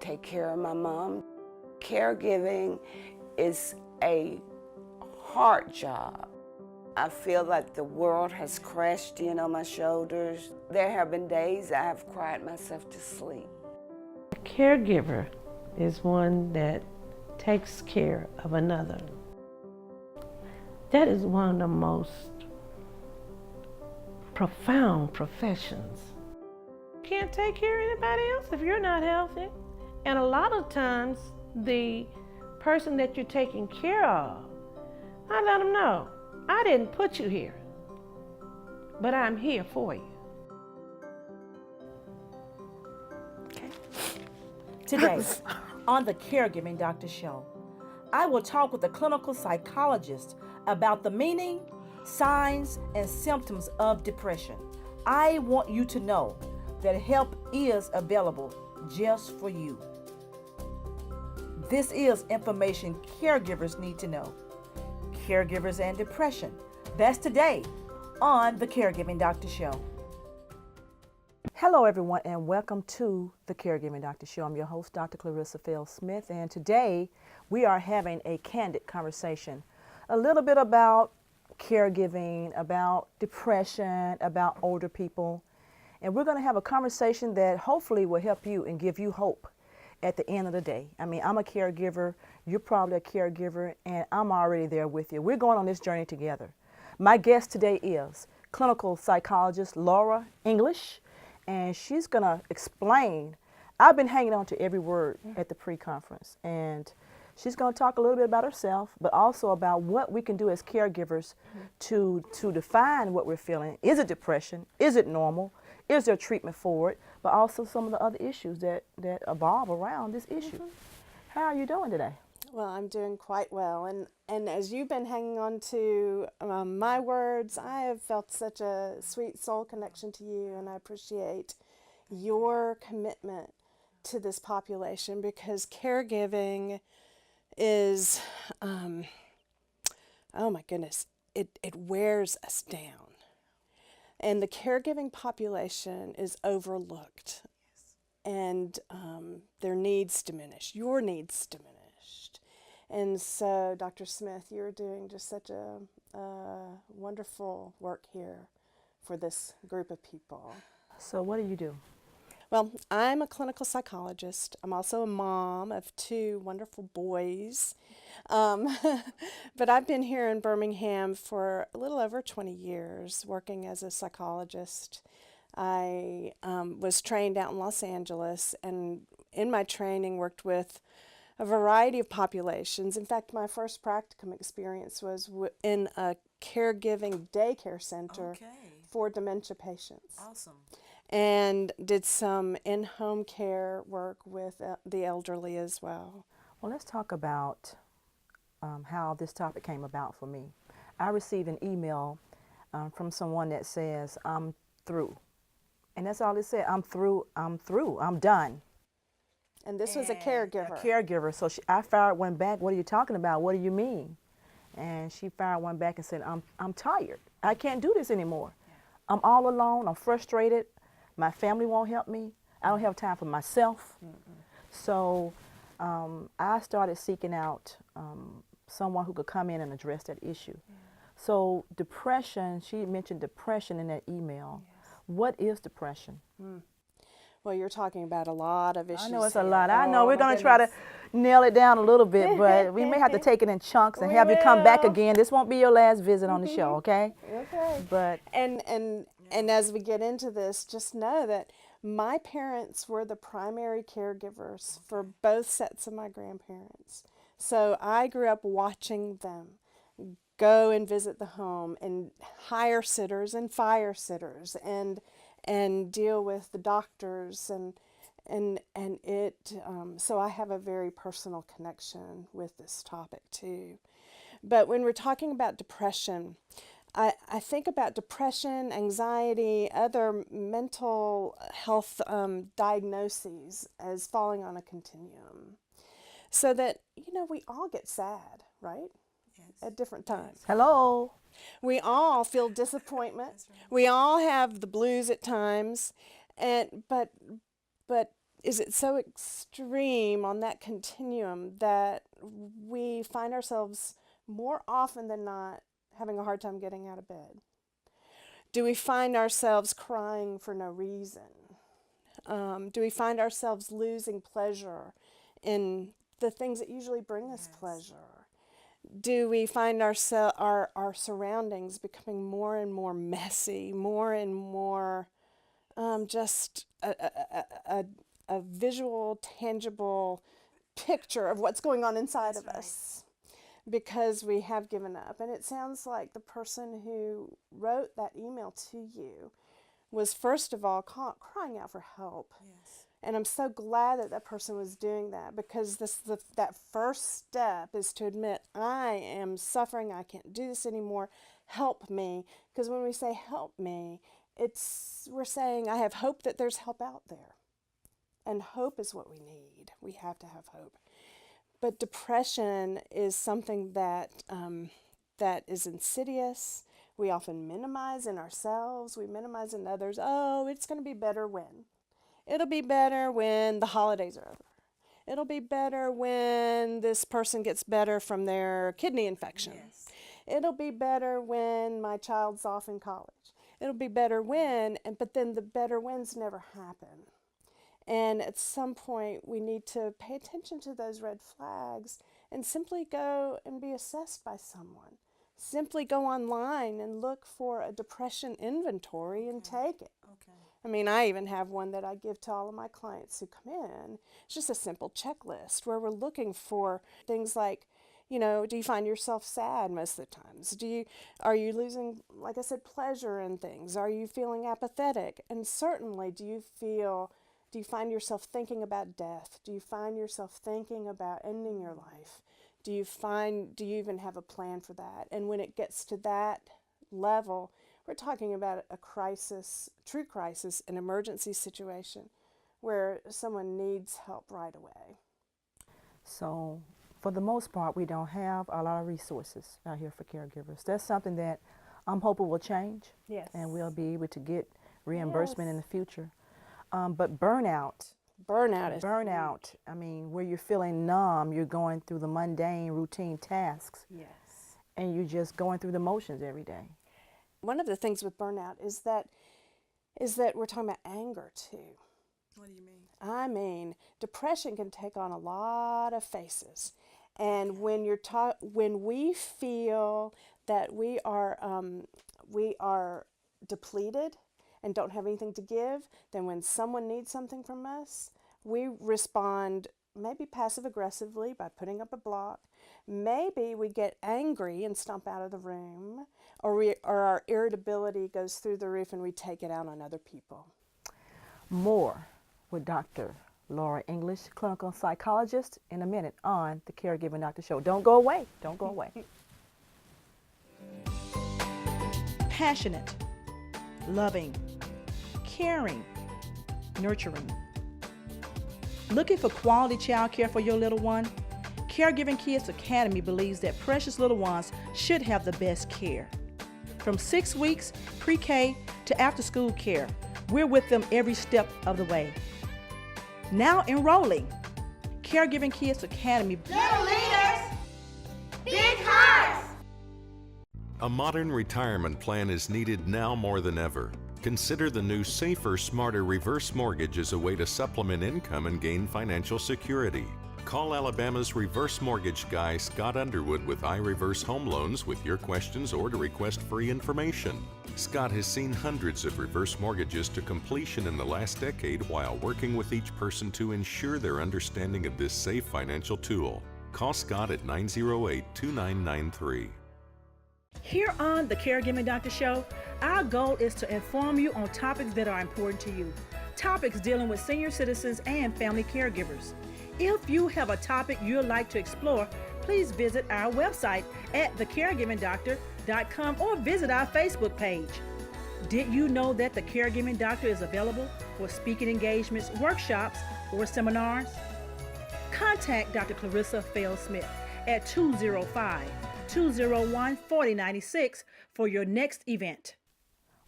take care of my mom. Caregiving is a hard job. I feel like the world has crashed in on my shoulders. There have been days I have cried myself to sleep. A caregiver is one that takes care of another. That is one of the most profound professions. You can't take care of anybody else if you're not healthy. And a lot of times, the person that you're taking care of, I let them know, I didn't put you here, but I'm here for you. Okay. Today, on the Caregiving Doctor Show, I will talk with a clinical psychologist about the meaning, signs, and symptoms of depression. I want you to know that help is available just for you. This is information caregivers need to know. Caregivers and depression. That's today on the Caregiving Doctor Show. Hello, everyone, and welcome to the Caregiving Doctor Show. I'm your host, Dr. Clarissa Phil Smith, and today we are having a candid conversation, a little bit about caregiving, about depression, about older people, and we're going to have a conversation that hopefully will help you and give you hope at the end of the day. I mean, I'm a caregiver, you're probably a caregiver, and I'm already there with you. We're going on this journey together. My guest today is clinical psychologist Laura English, and she's going to explain. I've been hanging on to every word at the pre-conference, and she's going to talk a little bit about herself, but also about what we can do as caregivers to define what we're feeling. Is it depression? Is it normal? Is there treatment for it? But also some of the other issues that evolve around this issue. How are you doing today? Well, I'm doing quite well, and as you've been hanging on to my words, I have felt such a sweet soul connection to you, and I appreciate your commitment to this population, because caregiving is, oh my goodness, it wears us down. And the caregiving population is overlooked, and their needs diminish, your needs diminished. And so, Dr. Smith, you're doing just such a wonderful work here for this group of people. So what do you do? Well, I'm a clinical psychologist. I'm also a mom of two wonderful boys. But I've been here in Birmingham for a little over 20 years working as a psychologist. I was trained out in Los Angeles, and in my training worked with a variety of populations. In fact, my first practicum experience was in a caregiving daycare center for dementia patients. Awesome. And did some in-home care work with the elderly as well. Well, let's talk about how this topic came about for me. I received an email from someone that says, I'm through. And that's all it said, I'm through, I'm done. And this was a caregiver. A caregiver. So I fired one back, what are you talking about? What do you mean? And she fired one back and said, I'm tired. I can't do this anymore. I'm all alone, I'm frustrated. My family won't help me. I don't have time for myself. So I started seeking out someone who could come in and address that issue. So depression, she mentioned depression in that email. What is depression? Well, you're talking about a lot of issues. I know it's a here. lot. I Oh, know we're my going to try to nail it down a little bit, but we may have to take it in chunks and We have you come back will. again. This won't be your last visit on the show, okay? Okay. But And as we get into this, just know that my parents were the primary caregivers for both sets of my grandparents. So I grew up watching them go and visit the home and hire sitters and fire sitters and deal with the doctors and it so I have a very personal connection with this topic too. But when we're talking about depression, I think about depression, anxiety, other mental health diagnoses as falling on a continuum. So that, we all get sad, right? Yes. At different times. hello. We all feel disappointment. Right. We all have the blues at times. But is it so extreme on that continuum that we find ourselves more often than not having a hard time getting out of bed? Do we find ourselves crying for no reason? Do we find ourselves losing pleasure in the things that usually bring us pleasure? Do we find our surroundings becoming more and more messy, more and more just a visual, tangible picture of what's going on inside of us because we have given up? And it sounds like the person who wrote that email to you was, first of all, crying out for help. Yes. And I'm so glad that that person was doing that, because that first step is to admit, I am suffering, I can't do this anymore, help me. Because when we say help me, we're saying I have hope that there's help out there. And hope is what we need. We have to have hope. But depression is something that is insidious. We often minimize in ourselves. We minimize in others. Oh, it's going to be better when. It'll be better when the holidays are over. It'll be better when this person gets better from their kidney infection. Yes. It'll be better when my child's off in college. It'll be better when, but then the better wins never happen. And at some point, we need to pay attention to those red flags and simply go and be assessed by someone. Simply go online and look for a depression inventory and take it. Okay. I mean, I even have one that I give to all of my clients who come in. It's just a simple checklist where we're looking for things like, do you find yourself sad most of the times? Are you losing, like I said, pleasure in things? Are you feeling apathetic? And certainly, do you find yourself thinking about death? Do you find yourself thinking about ending your life? Do you even have a plan for that? And when it gets to that level, we're talking about a crisis, true crisis, an emergency situation where someone needs help right away. So, for the most part, we don't have a lot of resources out here for caregivers. That's something that I'm hoping will change. Yes. And we'll be able to get reimbursement Yes. in the future. But burnout, I mean, where you're feeling numb, you're going through the mundane, routine tasks, Yes. and you're just going through the motions every day. One of the things with burnout is that we're talking about anger too. What do you mean? I mean, depression can take on a lot of faces. And when we feel that we are depleted and don't have anything to give, then when someone needs something from us, we respond maybe passive aggressively by putting up a block. Maybe we get angry and stomp out of the room, or our irritability goes through the roof and we take it out on other people. More with Dr. Laura English, clinical psychologist, in a minute on the Caregiving Doctor Show. Don't go away. Don't go away. Passionate, loving, caring, nurturing. Looking for quality child care for your little one? Caregiving Kids Academy believes that precious little ones should have the best care. From 6 weeks, pre-K to after-school care, we're with them every step of the way. Now enrolling. Caregiving Kids Academy. Little leaders, big hearts. A modern retirement plan is needed now more than ever. Consider the new Safer, Smarter Reverse Mortgage as a way to supplement income and gain financial security. Call Alabama's reverse mortgage guy, Scott Underwood, with iReverse Home Loans with your questions or to request free information. Scott has seen hundreds of reverse mortgages to completion in the last decade while working with each person to ensure their understanding of this safe financial tool. Call Scott at 908-2993. Here on the Caregiving Doctor Show, our goal is to inform you on topics that are important to you. Topics dealing with senior citizens and family caregivers. If you have a topic you'd like to explore, please visit our website at thecaregivingdoctor.com or visit our Facebook page. Did you know that the Caregiving Doctor is available for speaking engagements, workshops, or seminars? Contact Dr. Clarissa Fell-Smith at 205-201-4096 for your next event.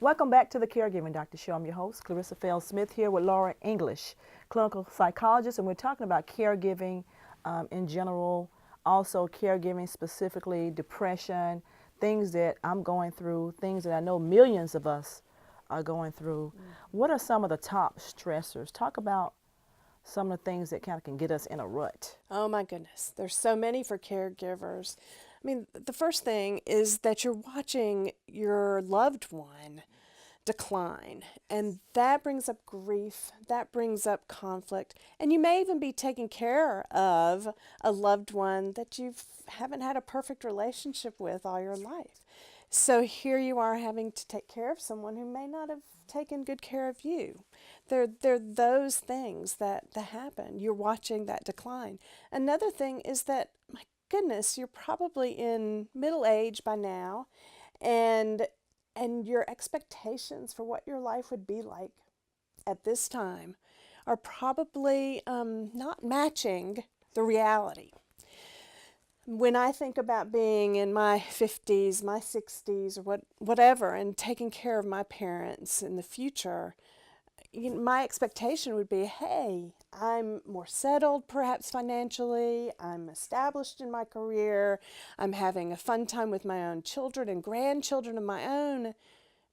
Welcome back to the Caregiving Doctor Show. I'm your host, Clarissa Fell-Smith, here with Laura English, clinical psychologist, and we're talking about caregiving in general, also caregiving specifically, depression, things that I'm going through, things that I know millions of us are going through. What are some of the top stressors? Talk about some of the things that kind of can get us in a rut. Oh my goodness, there's so many for caregivers. I mean, the first thing is that you're watching your loved one decline, and that brings up grief, that brings up conflict, and you may even be taking care of a loved one that you haven't had a perfect relationship with all your life. So here you are having to take care of someone who may not have taken good care of you. They're those things that happen. You're watching that decline. Another thing is that, my goodness, you're probably in middle age by now, and your expectations for what your life would be like at this time are probably not matching the reality. When I think about being in my 50s, my 60s, or whatever, and taking care of my parents in the future, my expectation would be, hey, I'm more settled perhaps financially, I'm established in my career, I'm having a fun time with my own children and grandchildren of my own.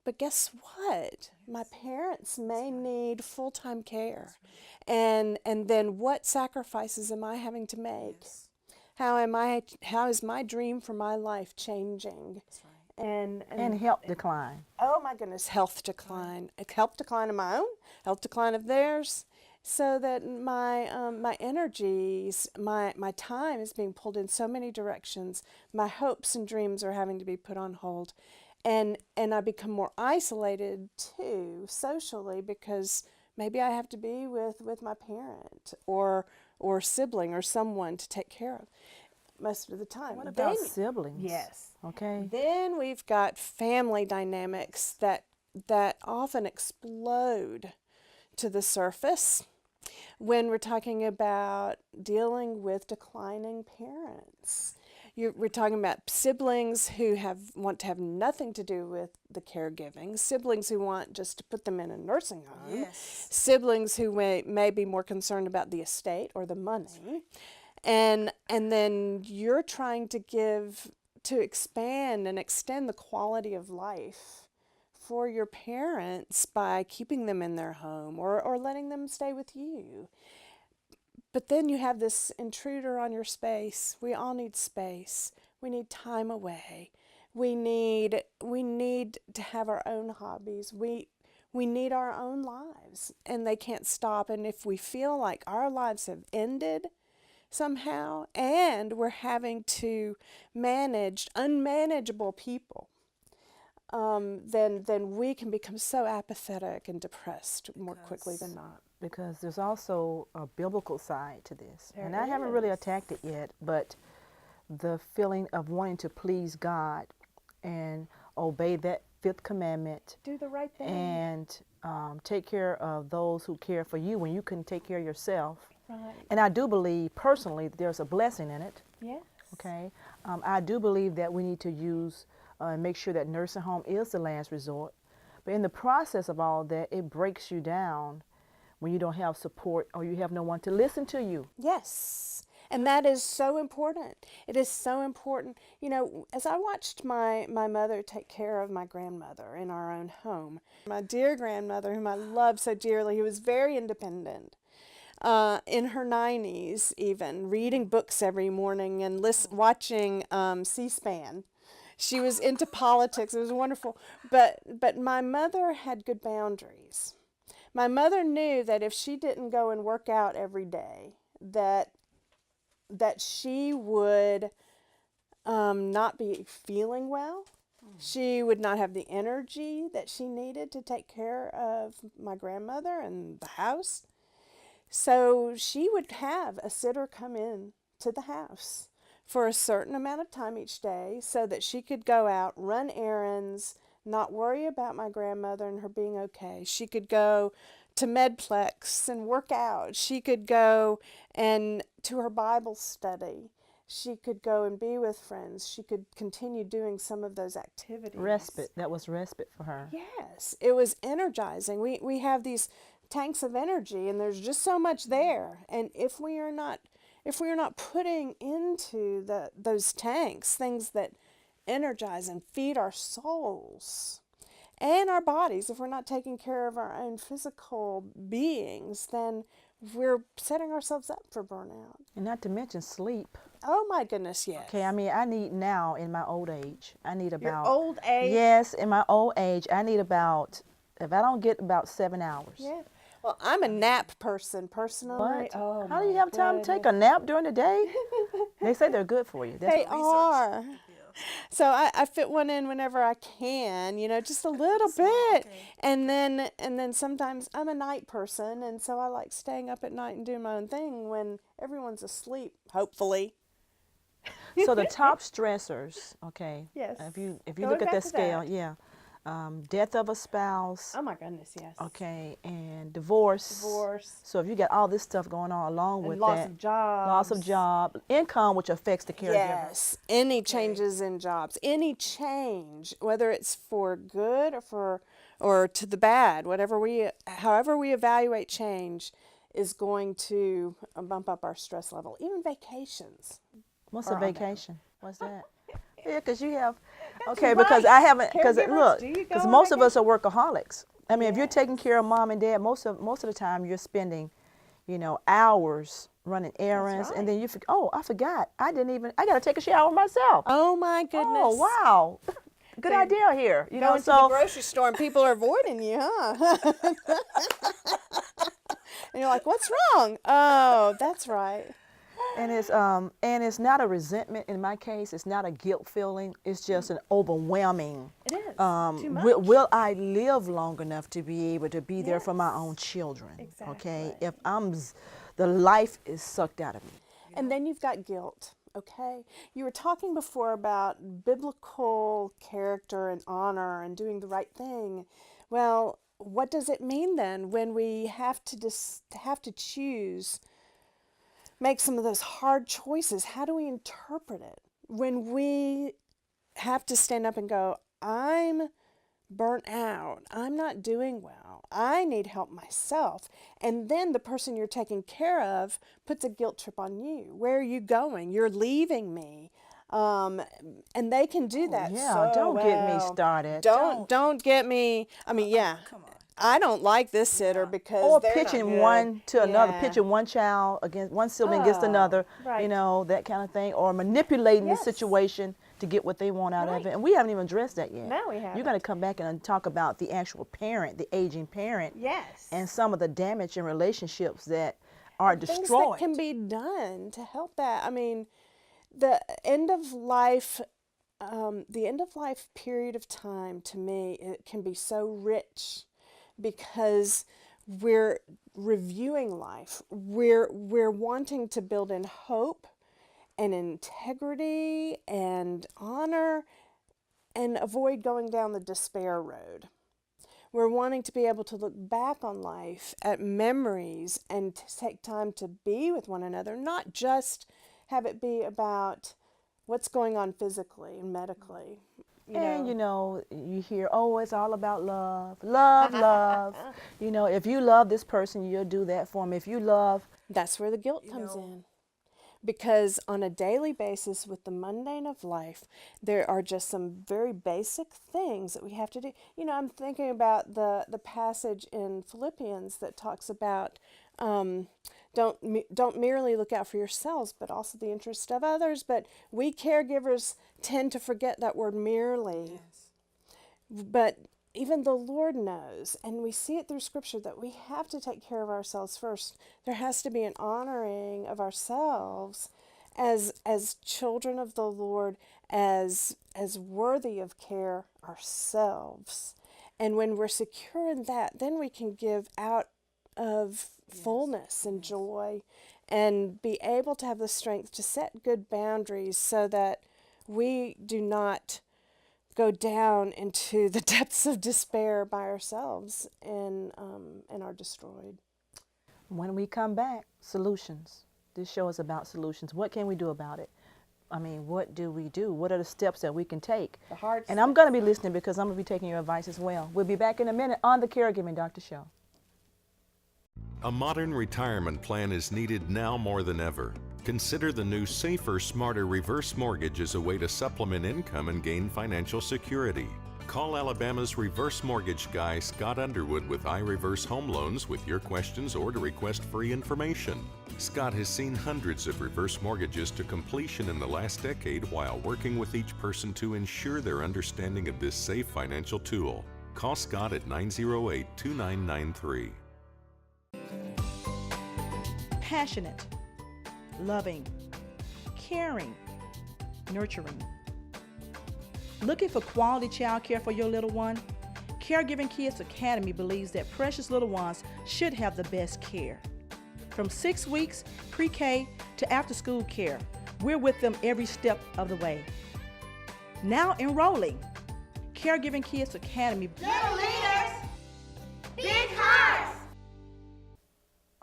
But guess what? My parents may need full-time care. And then what sacrifices am I having to make? How is my dream for my life changing? And health decline. Oh my goodness, health decline. Health decline of my own, health decline of theirs, so that my energies, my time is being pulled in so many directions. My hopes and dreams are having to be put on hold. And I become more isolated too, socially, because maybe I have to be with my parent or sibling or someone to take care of most of the time. What about siblings? Yes. Okay. Then we've got family dynamics that often explode to the surface when we're talking about dealing with declining parents. We're talking about siblings who want to have nothing to do with the caregiving, siblings who want just to put them in a nursing home, siblings who may be more concerned about the estate or the money. And then you're trying to expand and extend the quality of life for your parents by keeping them in their home or letting them stay with you. But then you have this intruder on your space. We all need space. We need time away. We need to have our own hobbies. We need our own lives, and they can't stop. And if we feel like our lives have ended somehow, and we're having to manage unmanageable people, then we can become so apathetic and depressed more quickly than not. Because there's also a biblical side to this. And I haven't really attacked it yet, but the feeling of wanting to please God and obey that fifth commandment. Do the right thing. And take care of those who care for you when you can take care of yourself. Right. And I do believe personally that there's a blessing in it. Yes. Okay. I do believe that we need to use and make sure that nursing home is the last resort. But in the process of all that, it breaks you down when you don't have support or you have no one to listen to you. Yes. And that is so important. It is so important. You know, as I watched my mother take care of my grandmother in our own home, my dear grandmother, whom I love so dearly, who was very independent, in her 90s even, reading books every morning and watching C-SPAN. She was into politics. It was wonderful. But my mother had good boundaries. My mother knew that if she didn't go and work out every day, that she would not be feeling well. She would not have the energy that she needed to take care of my grandmother and the house. So she would have a sitter come in to the house for a certain amount of time each day so that she could go out, run errands, not worry about my grandmother and her being okay. She could go to Medplex and work out. She could go and to her Bible study. She could go and be with friends. She could continue doing some of those activities. Respite. That was respite for her. Yes, it was energizing. We have these tanks of energy, and there's just so much there. And if we are not putting into those tanks things that energize and feed our souls and our bodies, if we're not taking care of our own physical beings, then we're setting ourselves up for burnout. And not to mention sleep. Oh my goodness, yes. Okay, I mean, I need now in my old age, I need about... Your old age? Yes, in my old age, I need about, if I don't get about 7 hours. Yeah. Well, I'm a nap person personally. What? Oh, How do you have time to take a nap during the day? They say they're good for you. That's They what research. are. So I fit one in whenever I can, just a little bit. And then sometimes I'm a night person, and so I like staying up at night and doing my own thing when everyone's asleep, hopefully. So the top stressors, okay. Yes. If you Going look at back that to scale, that. yeah. Death of a spouse. Oh my goodness, yes. Okay, and divorce. Divorce. So if you got all this stuff going on along with And loss that, of jobs. loss of job, income, which affects the caregiver. Yes, any changes in jobs, any change, whether it's for good or to the bad, however we evaluate change, is going to bump up our stress level. Even vacations. What's Or a on that. vacation? What's that? Yeah, because you have, okay, right. because I haven't, because Caregivers, look, do you go because on most of us are workaholics. I mean, if you're Yes. taking care of mom and dad, most of the time you're spending, hours running errands, and then you forget, oh, I forgot, I got to take a shower myself. Oh my goodness. Oh, wow. Good idea here. Going to the grocery store and people are avoiding you, huh? And you're like, what's wrong? Oh, that's right. And it's not a resentment in my case. It's not a guilt feeling. It's just an overwhelming. It is. Too much. Will I live long enough to be able to be there for my own children? Exactly. Okay. If the life is sucked out of me. And then you've got guilt, okay? You were talking before about biblical character and honor and doing the right thing. Well, what does it mean then when we have to choose, make some of those hard choices? How do we interpret it? When we have to stand up and go, I'm burnt out, I'm not doing well, I need help myself. And then the person you're taking care of puts a guilt trip on you. Where are you going? You're leaving me. And they can do that. Yeah, so don't get me well. started. Don't get me. I mean, yeah. Come on. I don't like this sitter because Or they're not pitching good. one to another, Yeah. pitching one child against one sibling against another, right. that kind of thing, or manipulating Yes. the situation to get what they want out of Right. it. And we haven't even addressed that yet. No, we haven't. You're going to come back and talk about the actual parent, the aging parent, Yes. and some of the damage in relationships that are Things destroyed. that can be done to help that. I mean, the end of life period of time, to me, it can be so rich because we're reviewing life. We're wanting to build in hope and integrity and honor and avoid going down the despair road. We're wanting to be able to look back on life at memories and to take time to be with one another, not just have it be about what's going on physically and medically. You hear, oh, it's all about love, love. If you love this person, you'll do that for them. If you love. That's where the guilt comes in. Because on a daily basis with the mundane of life, there are just some very basic things that we have to do. I'm thinking about the passage in Philippians that talks about don't merely look out for yourselves, but also the interest of others. But we caregivers tend to forget that word merely. Yes. But even the Lord knows, and we see it through Scripture, that we have to take care of ourselves first. There has to be an honoring of ourselves as children of the Lord, as worthy of care ourselves. And when we're secure in that, then we can give out of fullness and joy and be able to have the strength to set good boundaries so that we do not go down into the depths of despair by ourselves and are destroyed. When we come back, solutions. This show is about solutions. What can we do about it? I mean, what do we do? What are the steps that we can take? The hard And I'm going to be listening because I'm going to be taking your advice as well. We'll be back in a minute on the Caregiving Doctor Show. A modern retirement plan is needed now more than ever. Consider the new Safer, Smarter Reverse Mortgage as a way to supplement income and gain financial security. Call Alabama's reverse mortgage guy, Scott Underwood, with iReverse Home Loans with your questions or to request free information. Scott has seen hundreds of reverse mortgages to completion in the last decade while working with each person to ensure their understanding of this safe financial tool. Call Scott at 908-2993. Passionate, loving, caring, nurturing. Looking for quality child care for your little one? Caregiving Kids Academy believes that precious little ones should have the best care. From 6 weeks, pre-K to after-school care, we're with them every step of the way. Now enrolling. Caregiving Kids Academy. Little leaders, big hearts.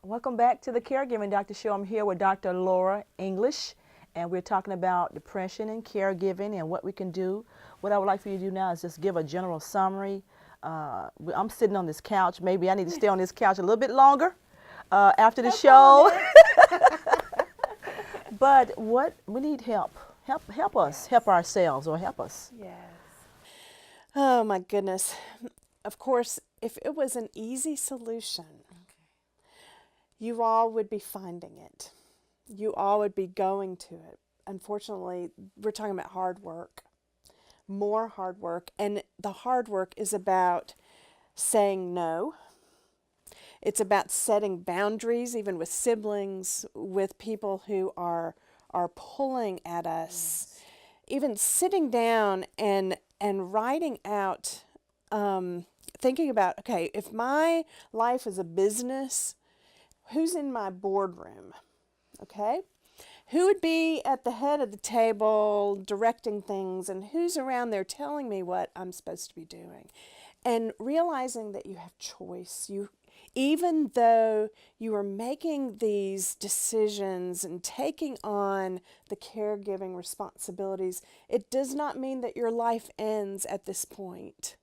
Welcome back to the Caregiving Doctor Show. I'm here with Dr. Laura English, and we're talking about depression and caregiving and what we can do. What I would like for you to do now is just give a general summary. I'm sitting on this couch. Maybe I need to stay on this couch a little bit longer after the show. But we need help. Help us. Help ourselves or help us. Yes. Oh my goodness. Of course, if it was an easy solution, you all would be finding it. You all would be going to it. Unfortunately, we're talking about hard work, more hard work. And the hard work is about saying no. It's about setting boundaries, even with siblings, with people who are pulling at us. Yes. Even sitting down and writing out, thinking about, okay, if my life is a business, who's in my boardroom? Okay? Who would be at the head of the table directing things, and who's around there telling me what I'm supposed to be doing? And realizing that you have choice. Even though you are making these decisions and taking on the caregiving responsibilities, it does not mean that your life ends at this point.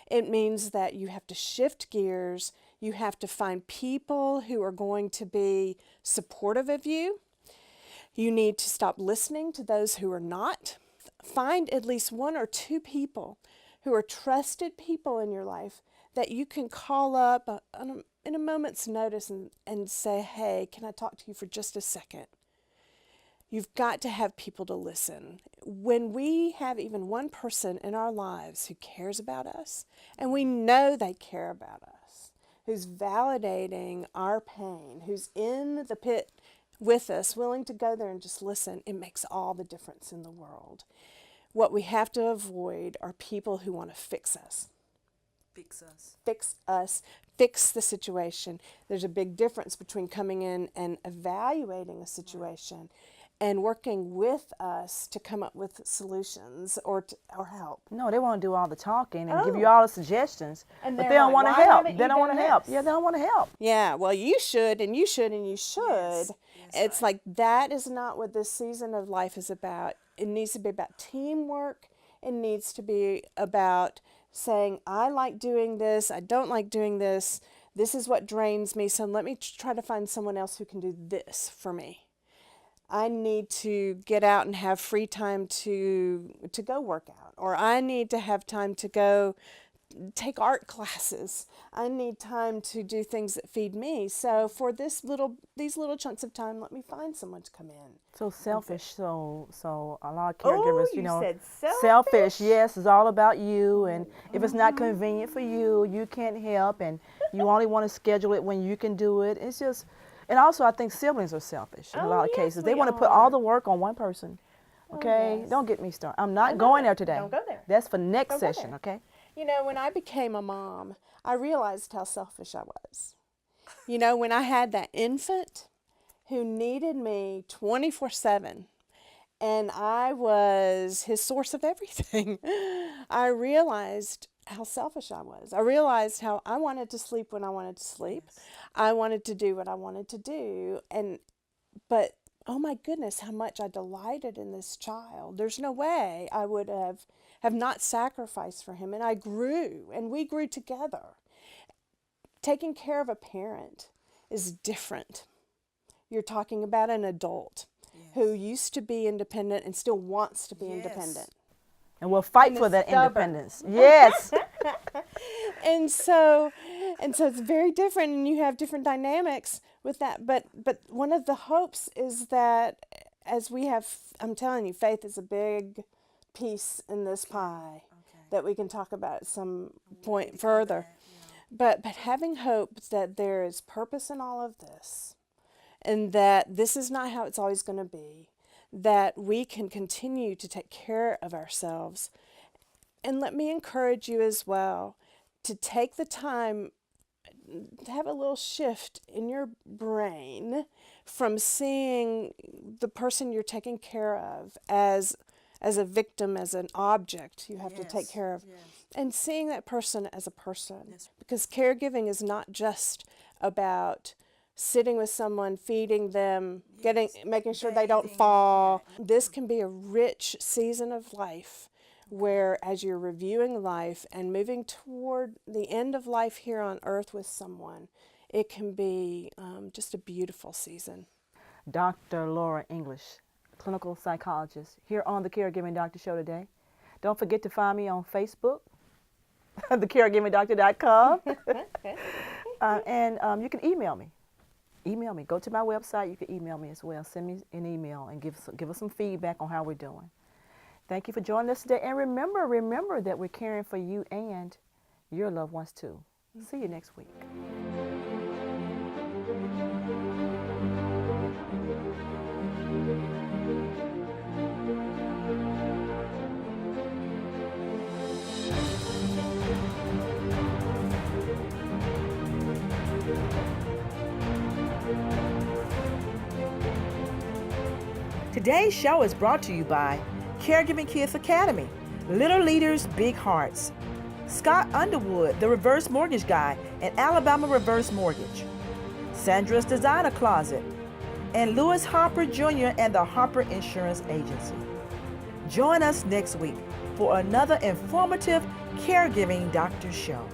It means that you have to shift gears. You have to find people who are going to be supportive of you. You need to stop listening to those who are not. Find at least 1 or 2 people who are trusted people in your life that you can call up in a moment's notice and say, hey, can I talk to you for just a second? You've got to have people to listen. When we have even one person in our lives who cares about us, and we know they care about us, who's validating our pain, who's in the pit with us, willing to go there and just listen, it makes all the difference in the world. What we have to avoid are people who want to fix us. Fix us, fix the situation. There's a big difference between coming in and evaluating a situation and working with us to come up with solutions or help. No, they want to do all the talking and give you all the suggestions, and but they don't want to help. They don't want to help. Yeah, they don't want to help. Yeah, well, you should, and you should, and you should. Yes, it's like that is not what this season of life is about. It needs to be about teamwork. It needs to be about saying, I like doing this, I don't like doing this, this is what drains me, so let me try to find someone else who can do this for me. I need to get out and have free time to go work out, or I need to have time to go take art classes. I need time to do things that feed me. So for these little chunks of time, let me find someone to come in. So selfish. So a lot of caregivers, you said selfish? Selfish. Yes, it's all about you. And if it's not convenient for you, you can't help, and you only want to schedule it when you can do it. It's just, and also I think siblings are selfish in a lot of cases. They want to put all the work on one person. Okay, yes. Don't get me started. I'm not going there today. Don't go there. That's for next Don't go session. there. Okay. You know, when I became a mom, I realized how selfish I was. You know, when I had that infant who needed me 24/7, and I was his source of everything, I realized how selfish I was. I realized how I wanted to sleep when I wanted to sleep. Yes. I wanted to do what I wanted to do. But oh my goodness, how much I delighted in this child. There's no way I would have not sacrificed for him. And I grew, and we grew together. Taking care of a parent is different. You're talking about an adult who used to be independent and still wants to be independent. And we'll fight And for is that stubborn. independence. Yes. And so it's very different, and you have different dynamics with that. But one of the hopes is that as we have, I'm telling you, faith is a big piece in this pie that we can talk about at some point further. But having hope that there is purpose in all of this, and that this is not how it's always going to be, that we can continue to take care of ourselves. And let me encourage you as well to take the time to have a little shift in your brain from seeing the person you're taking care of as a victim, as an object you have to take care of, and seeing that person as a person. Because caregiving is not just about sitting with someone, feeding them, making sure they don't fall. This can be a rich season of life where, as you're reviewing life and moving toward the end of life here on earth with someone, it can be just a beautiful season. Dr. Laura English, clinical psychologist, here on the Caregiving Doctor Show today. Don't forget to find me on Facebook, thecaregivingdoctor.com. And you can email me. Email me. Go to my website. You can email me as well. Send me an email and give us some feedback on how we're doing. Thank you for joining us today. And remember that we're caring for you and your loved ones too. See you next week. Today's show is brought to you by Caregiving Kids Academy, Little Leaders, Big Hearts, Scott Underwood, the Reverse Mortgage Guy, and Alabama Reverse Mortgage, Sandra's Designer Closet, and Lewis Harper Jr. and the Harper Insurance Agency. Join us next week for another informative Caregiving Doctor Show.